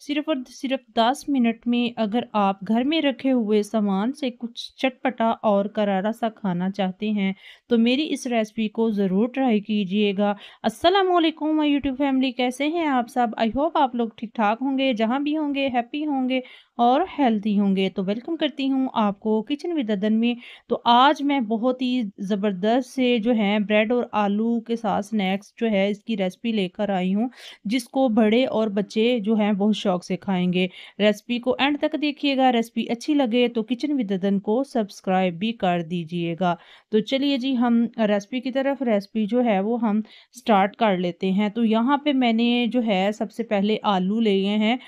सिर्फ़ और सिर्फ़ 10 मिनट में अगर आप घर में रखे हुए सामान से कुछ चटपटा और करारा-सा खाना चाहते हैं, तो मेरी इस रेसिपी को ज़रूर ट्राई कीजिएगा। अस्सलामु अलैकुम माय यूट्यूब फैमिली, कैसे हैं आप सब? आई होप आप लोग ठीक-ठाक होंगे, जहाँ भी होंगे हैप्पी होंगे और हेल्दी होंगे। तो वेलकम करती हूँ आपको किचन विद अदन में। तो आज मैं बहुत ही ज़बरदस्त से जो है ब्रेड और आलू के साथ स्नैक्स जो है इसकी रेसिपी लेकर आई हूँ, जिसको बड़े और बच्चे जो हैं बहुत शौक से खाएँगे। रेसिपी को एंड तक देखिएगा, रेसिपी अच्छी लगे तो किचन विद अदन को सब्सक्राइब भी कर दीजिएगा। तो चलिए जी हम रेसिपी की तरफ रेसिपी जो है वो हम स्टार्ट कर लेते हैं। तो यहाँ पे मैंने जो है सबसे पहले आलू लिए हैं,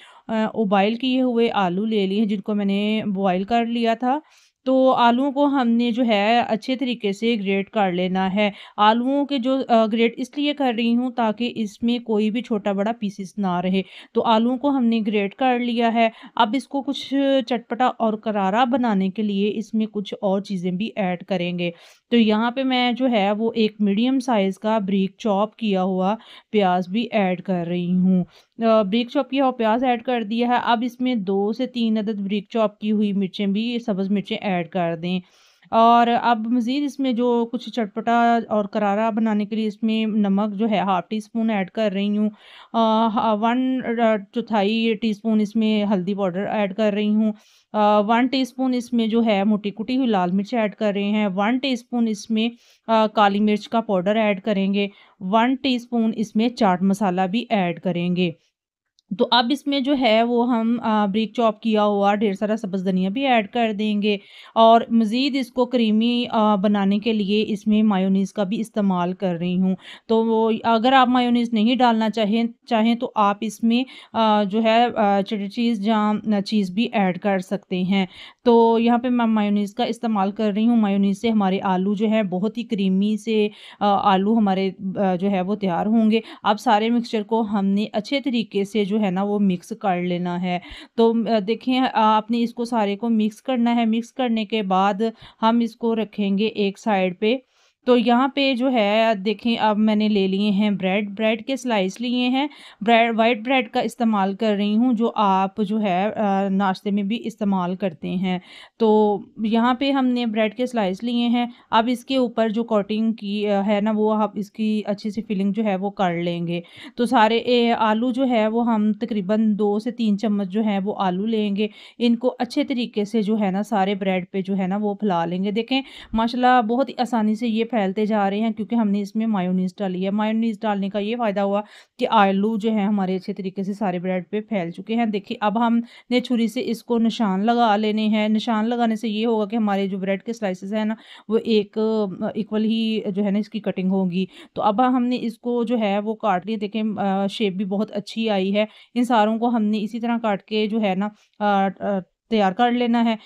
उबाइल किए हुए आलू ले लिए हैं जिनको मैंने बॉयल कर लिया था। तो आलूओं को हमने जो है अच्छे तरीके से ग्रेट कर लेना है। आलूओं के जो ग्रेट इसलिए कर रही हूँ ताकि इसमें कोई भी छोटा-बड़ा पीसेस ना रहे। तो आलूओं को हमने ग्रेट कर लिया है। अब इसको कुछ चटपटा और करारा बनाने के लिए इसमें कुछ और चीज़ें भी ऐड करेंगे। तो यहाँ पे मैं जो है वो एक मीडियम साइज़ का ब्रीक चॉप किया हुआ प्याज़ भी ऐड कर रही हूँ। ब्रीक चॉप किया हुआ प्याज़ ऐड कर दिया है। अब इसमें 2 से 3 अदद ब्रीक चॉप की हुई मिर्चें भी सब्ज़ मिर्चें ऐड कर दें। और अब मज़ीद इसमें जो कुछ चटपटा और करारा बनाने के लिए इसमें नमक जो है हाफ़ टी स्पून ऐड कर रही हूँ। 1/4 टीस्पून इसमें हल्दी पाउडर ऐड कर रही हूँ। 1 टीस्पून इसमें जो है मोटी कुटी हुई लाल मिर्च ऐड कर रहे हैं। 1 टीस्पून इसमें काली मिर्च का पाउडर ऐड करेंगे। 1 टीस्पून इसमें चाट मसाला भी ऐड करेंगे। तो अब इसमें जो है वो हम ब्रीक चॉप किया हुआ ढेर सारा सब्ज़ धनिया भी ऐड कर देंगे और मज़ीद इसको क्रीमी बनाने के लिए इसमें मायोनीज़ का भी इस्तेमाल कर रही हूँ। तो वो अगर आप मायोनीज़ नहीं डालना चाहें चाहें तो आप इसमें जो है चेडर चीज़ या चीज़ भी ऐड कर सकते हैं। तो यहाँ पे मैं मायोनीज़ का इस्तेमाल कर रही हूँ। मायोनीज़ से हमारे आलू जो है बहुत ही क्रीमी से आलू हमारे जो है वो तैयार होंगे। अब सारे मिक्सचर को हमने अच्छे तरीके से जो है ना वो मिक्स कर लेना है। तो देखिए आपने इसको सारे को मिक्स करना है। मिक्स करने के बाद हम इसको रखेंगे एक साइड पे। तो यहाँ पे जो है देखें अब मैंने ले लिए हैं ब्रेड, ब्रेड के स्लाइस लिए हैं। ब्रेड व्हाइट ब्रेड का इस्तेमाल कर रही हूँ जो आप जो है नाश्ते में भी इस्तेमाल करते हैं। तो यहाँ पे हमने ब्रेड के स्लाइस लिए हैं। अब इसके ऊपर जो कोटिंग की है ना वो आप इसकी अच्छी सी फिलिंग जो है वो कर लेंगे। तो सारे आलू जो है वो हम तकरीबन 2 से 3 चम्मच जो है वो आलू लेंगे। इनको अच्छे तरीके से जो है ना सारे ब्रेड पे जो है ना वो फैला लेंगे। देखें माशाल्लाह बहुत ही आसानी से ये फैलते जा रहे हैं क्योंकि हमने इसमें मायोनीज़ डाली है। मायोनीज़ डालने का ये फ़ायदा हुआ कि आलू जो है हमारे अच्छे तरीके से सारे ब्रेड पे फैल चुके हैं। देखिए अब हमने छुरी से इसको निशान लगा लेने हैं। निशान लगाने से ये होगा कि हमारे जो ब्रेड के स्लाइसेस हैं ना वो एक इक्वल ही जो है ना इसकी कटिंग होगी। तो अब हमने इसको जो है वो काट लिया। देखें शेप भी बहुत अच्छी आई है। इन सारों को हमने इसी तरह काट के जो है ना तैयार कर लेना है।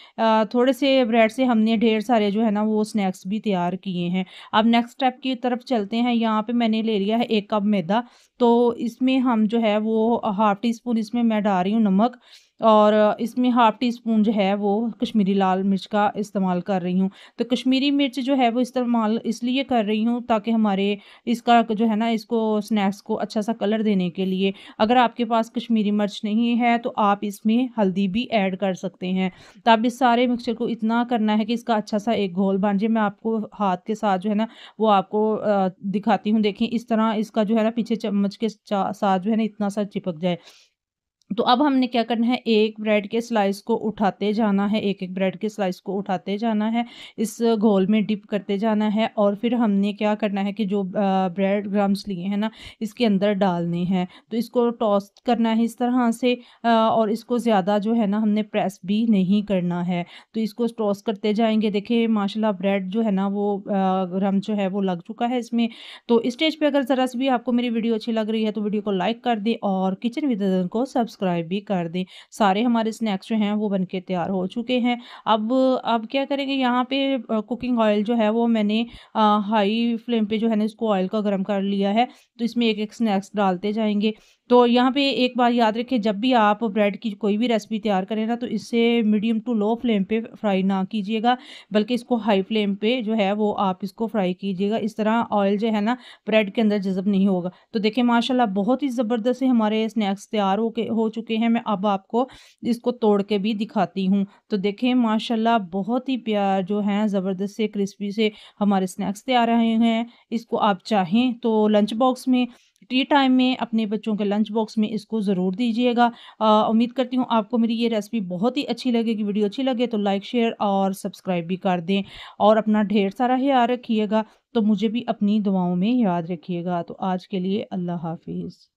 थोड़े से ब्रेड से हमने ढेर सारे जो है ना वो स्नैक्स भी तैयार किए हैं। अब नेक्स्ट स्टेप की तरफ चलते हैं। यहाँ पे मैंने ले लिया है 1 कप मैदा। तो इसमें हम जो है वो हाफ़ टी स्पून इसमें मैं डाल रही हूँ नमक और इसमें हाफ़ टी स्पून जो है वो कश्मीरी लाल मिर्च का इस्तेमाल कर रही हूँ। तो कश्मीरी मिर्च जो है वो इस्तेमाल इसलिए कर रही हूँ ताकि हमारे इसका जो है ना इसको स्नैक्स को अच्छा-सा कलर देने के लिए। अगर आपके पास कश्मीरी मिर्च नहीं है तो आप इसमें हल्दी भी ऐड कर सकते हैं। तो अब इस सारे मिक्सचर को इतना करना है कि इसका अच्छा-सा एक घोल बन जाए। मैं आपको हाथ के साथ जो है ना वो आपको दिखाती हूँ। देखिए इस तरह इसका जो है ना पीछे चम्मच के साथ जो है ना इतना सा चिपक जाए। तो अब हमने क्या करना है, एक ब्रेड के स्लाइस को उठाते जाना है, एक-एक ब्रेड के स्लाइस को उठाते जाना है, इस घोल में डिप करते जाना है और फिर हमने क्या करना है कि जो ब्रेड क्रम्ब्स लिए हैं ना, इसके अंदर डालने हैं। तो इसको टॉस्ट करना है इस तरह से और इसको ज़्यादा जो है ना हमने प्रेस भी नहीं करना है। तो इसको टॉस्ट करते जाएँगे। देखिए माशाल्लाह ब्रेड जो है ना वो क्रम्ब जो है वो लग चुका है इसमें। तो इस स्टेज पे अगर ज़रा-सी भी आपको मेरी वीडियो अच्छी लग रही है तो वीडियो को लाइक कर दें और किचन विद अदन को सब्सक्राइब भी कर दें। सारे हमारे स्नैक्स जो हैं वो बनके तैयार हो चुके हैं। अब क्या करेंगे यहाँ पे कुकिंग ऑयल जो है वो मैंने हाई फ्लेम पे जो है ना इसको ऑयल को गर्म कर लिया है। तो इसमें एक-एक स्नैक्स डालते जाएँगे। तो तो यहाँ पे एक बात याद रखें, जब भी आप ब्रेड की कोई भी रेसिपी तैयार करें ना, तो इसे मीडियम टू लो फ्लेम पे फ्राई ना कीजिएगा, बल्कि इसको हाई फ्लेम पे जो है वो आप इसको फ्राई कीजिएगा। इस तरह ऑयल जो है ना ब्रेड के अंदर जज़ब नहीं होगा। तो देखिए माशाल्लाह बहुत ही ज़बरदस्त से हमारे स्नैक्स तैयार हो चुके हैं। मैं अब आपको इसको तोड़ के भी दिखाती हूँ। तो देखें माशाल्लाह बहुत ही जो हैं ज़बरदस्त से क्रिस्पी से हमारे स्नैक्स तैयार रहे हैं। इसको आप चाहें तो लंच बॉक्स में, टी टाइम में अपने बच्चों के लंच बॉक्स में इसको ज़रूर दीजिएगा। उम्मीद करती हूँ आपको मेरी ये रेसिपी बहुत ही अच्छी लगेगी। वीडियो अच्छी लगे तो लाइक, शेयर और सब्सक्राइब भी कर दें और अपना ढेर सारा ख्याल रखिएगा। तो मुझे भी अपनी दुआओं में याद रखिएगा। तो आज के लिए अल्लाह हाफ़िज़।